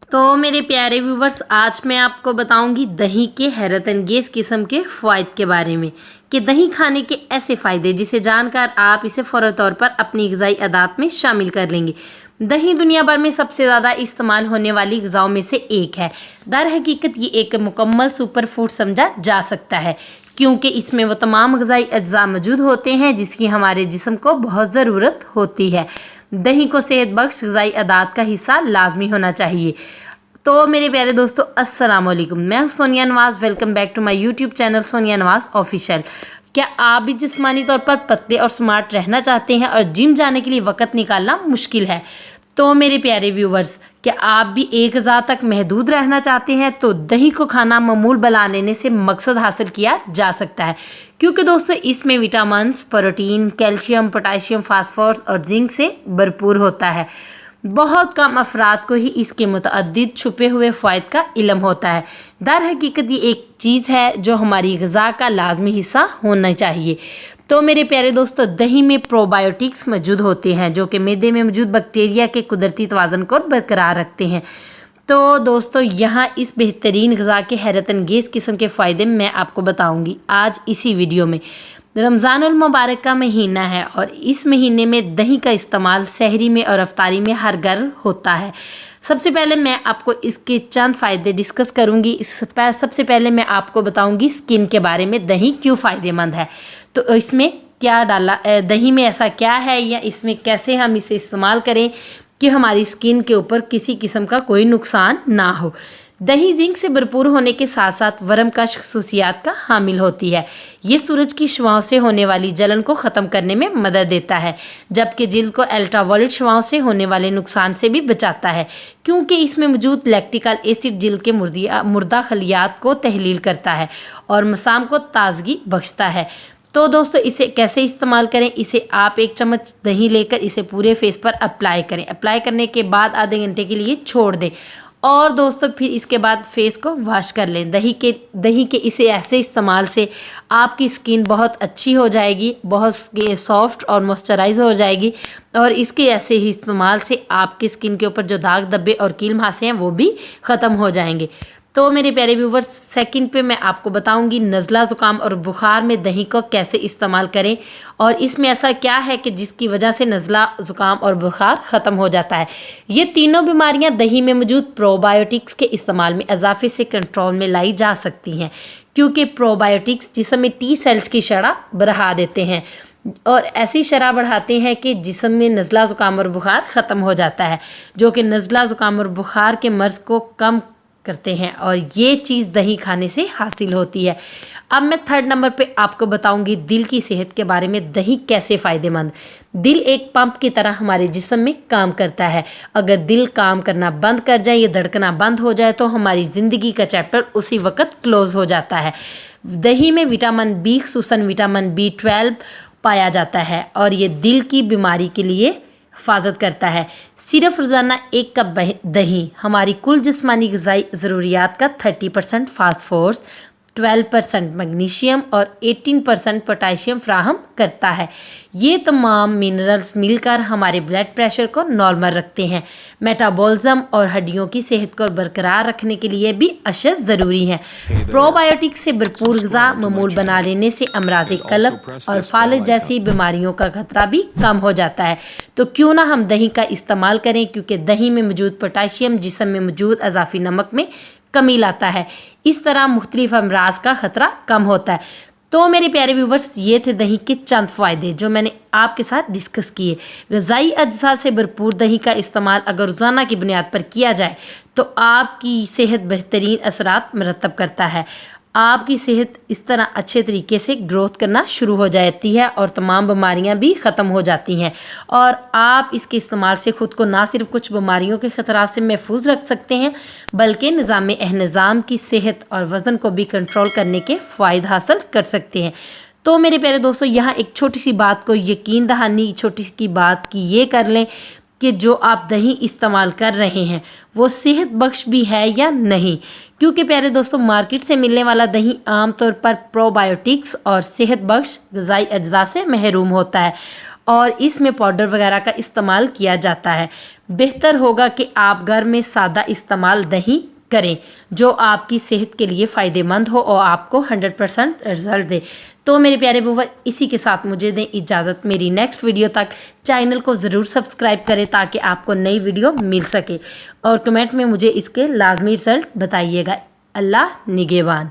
تو मेरे प्यारे व्यूवर्स, आज मैं आपको बताऊंगी दही के हैरत अंगेज़ किस्म के फ़वाइद के बारे में कि दही खाने के ऐसे फ़ायदे जिसे जानकर आप इसे फ़ौरी तौर पर अपनी ग़िज़ाई आदत में शामिल कर लेंगे। दही दुनिया भर में सबसे ज़्यादा इस्तेमाल होने वाली ग़िज़ाओं में से एक है। दर हकीकत ये एक मुकम्मल सुपर फूड समझा जा सकता है क्योंकि इसमें वो तमाम ग़िज़ाई अज्जा मौजूद होते हैं जिसकी हमारे जिस्म को बहुत ज़रूरत होती है। दही को सेहत बख्श ग़िज़ाई आदत का हिस्सा लाजमी होना चाहिए। तो मेरे प्यारे दोस्तों, अस्सलाम वालेकुम। मैं हूं Sonia Nawaz. Welcome back to my YouTube channel Sonia Nawaz official. क्या आप भी जिस्मानी तौर पर पतले और स्मार्ट रहना चाहते हैं और जिम जाने के लिए वक्त निकालना मुश्किल है? तो मेरे प्यारे व्यूवर्स, क्या आप भी एक ग़िज़ा तक महदूद रहना चाहते हैं? तो दही को खाना मामूल बना लेने से मकसद हासिल किया जा सकता है क्योंकि दोस्तों इसमें vitamin, protein, calcium, potassium, phosphorus और जिंक से भरपूर होता है। बहुत कम अफराद को ही इसके मुतअद्दिद छुपे हुए फ़वाइद का इल्म होता है। दर हकीकत ये एक चीज़ है जो हमारी ग़िज़ा का लाजमी हिस्सा होना चाहिए। तो मेरे प्यारे दोस्तों, दही में प्रोबायोटिक्स मौजूद होते हैं जो कि मैदे में मौजूद बैक्टीरिया के कुदरती तवाज़ुन को बरकरार रखते हैं। तो दोस्तों, यहाँ इस बेहतरीन ग़िज़ा के हैरत अंगेज़ किस्म के फ़ायदे मैं आपको बताऊँगी आज इसी वीडियो में। रमज़ानुल मुबारक का महीना है और इस महीने में दही का इस्तेमाल सहरी में और अफ्तारी में हर घर होता है। सबसे पहले मैं आपको इसके चंद फ़ायदे डिस्कस करूंगी। सबसे पहले मैं आपको बताऊंगी स्किन के बारे में दही क्यों फ़ायदेमंद है। तो इसमें क्या डाला, दही में ऐसा क्या है या इसमें कैसे हम इसे इस्तेमाल करें कि हमारी स्किन के ऊपर किसी किस्म का कोई नुकसान ना हो। दही जिंक से भरपूर होने के साथ साथ वर्मकश खसूसियात का हामिल होती है। ये सूरज की शुआओं से होने वाली जलन को ख़त्म करने में मदद देता है, जबकि जिल्द को अल्ट्रावायलेट शुआओं से होने वाले नुकसान से भी बचाता है क्योंकि इसमें मौजूद लैक्टिक एसिड जिल्द के मुर्दा खलियात को तहलील करता है और मसाम को ताजगी बख्शता है। तो दोस्तों, इसे कैसे इस्तेमाल करें? इसे आप एक चम्मच दही लेकर इसे पूरे फेस पर अप्लाई करें। अप्लाई करने के बाद आधे घंटे के लिए छोड़ दें और दोस्तों फिर इसके बाद फेस को वॉश कर लें। दही के इसे ऐसे इस्तेमाल से आपकी स्किन बहुत अच्छी हो जाएगी, बहुत सॉफ्ट और मॉइस्चराइज हो जाएगी और इसके ऐसे ही इस्तेमाल से आपकी स्किन के ऊपर जो दाग धब्बे और कील मुहासे हैं वो भी ख़त्म हो जाएंगे। तो मेरे प्यारे व्यूवर्स, सेकंड पे मैं आपको बताऊंगी नज़ला ज़ुकाम और बुखार में दही को कैसे इस्तेमाल करें और इसमें ऐसा क्या है कि जिसकी वजह से नज़ला ज़ुकाम और बुखार ख़त्म हो जाता है। ये तीनों बीमारियां दही में मौजूद प्रोबायोटिक्स के इस्तेमाल में इजाफे से कंट्रोल में लाई जा सकती हैं क्योंकि प्रोबायोटिक्स जिस्म में टी सेल्स की शरह बढ़ा देते हैं और ऐसी शरह बढ़ाते हैं कि जिस्म में नज़ला ज़ुकाम और बुखार ख़त्म हो जाता है, जो कि नज़ला ज़ुकाम और बुखार के मर्ज़ को कम करते हैं और ये चीज़ दही खाने से हासिल होती है। अब मैं थर्ड नंबर पे आपको बताऊंगी दिल की सेहत के बारे में दही कैसे फ़ायदेमंद। दिल एक पंप की तरह हमारे जिस्म में काम करता है। अगर दिल काम करना बंद कर जाए या धड़कना बंद हो जाए तो हमारी ज़िंदगी का चैप्टर उसी वक्त क्लोज़ हो जाता है। दही में विटामिन बी, खुसूसन विटामिन B12 पाया जाता है और ये दिल की बीमारी के लिए हिफाजत करता है। सिर्फ रोज़ाना एक कप दही हमारी कुल जिस्मानी ग़िज़ाई ज़रूरियात का 30% फास्फोरस, 12% मैग्नीशियम और 18% पोटाशियम फ्राहम करता है। ये तमाम मिनरल्स मिलकर हमारे ब्लड प्रेशर को नॉर्मल रखते हैं, मेटाबॉलिज्म और हड्डियों की सेहत को बरकरार रखने के लिए भी अशद ज़रूरी है। प्रोबायोटिक्स से भरपूर ग़िज़ा मामूल बना लेने से अमराज़ कल्ब और फालिज जैसी बीमारियों का खतरा भी कम हो जाता है। तो क्यों ना हम दही का इस्तेमाल करें क्योंकि दही में मौजूद पोटाशियम जिस्म में मौजूद अज़ाफ़ी नमक में कमी लाता है। इस तरह मुख्तलिफ अमराज का ख़तरा कम होता है। तो मेरे प्यारे व्यूवर्स, ये थे दही के चंद फ़ायदे जो मैंने आपके साथ डिस्कस किए। ग़िज़ाई अज्जा से भरपूर दही का इस्तेमाल अगर रोज़ाना की बुनियाद पर किया जाए तो आपकी सेहत बेहतरीन असरात मरतब करता है। आपकी सेहत इस तरह अच्छे तरीके से ग्रोथ करना शुरू हो जाती है और तमाम बीमारियां भी ख़त्म हो जाती हैं और आप इसके इस्तेमाल से ख़ुद को ना सिर्फ कुछ बीमारियों के ख़तरात से महफूज रख सकते हैं बल्कि निज़ाम की सेहत और वज़न को भी कंट्रोल करने के फ़ायदे हासिल कर सकते हैं। तो मेरे प्यारे दोस्तों, यहाँ एक छोटी सी बात को यकीन दहानी छोटी सी बात की ये कर लें कि जो आप दही इस्तेमाल कर रहे हैं वो सेहत बख्श भी है या नहीं, क्योंकि प्यारे दोस्तों मार्केट से मिलने वाला दही आमतौर पर प्रोबायोटिक्स और सेहत बख्श ग़िज़ाई अज्जा से महरूम होता है اور اس میں پاؤڈر وغیرہ کا استعمال کیا جاتا ہے۔ بہتر ہوگا کہ آپ گھر میں سادہ استعمال دہی کریں جو آپ کی صحت کے لیے فائدہ مند ہو اور آپ کو 100% رزلٹ دے۔ تو میرے پیارے ویور، اسی کے ساتھ مجھے دیں اجازت، میری نیکسٹ ویڈیو تک چینل کو ضرور سبسکرائب کریں تاکہ آپ کو نئی ویڈیو مل سکے، اور کمنٹ میں مجھے اس کے لازمی رزلٹ بتائیے گا۔ اللہ نگہبان۔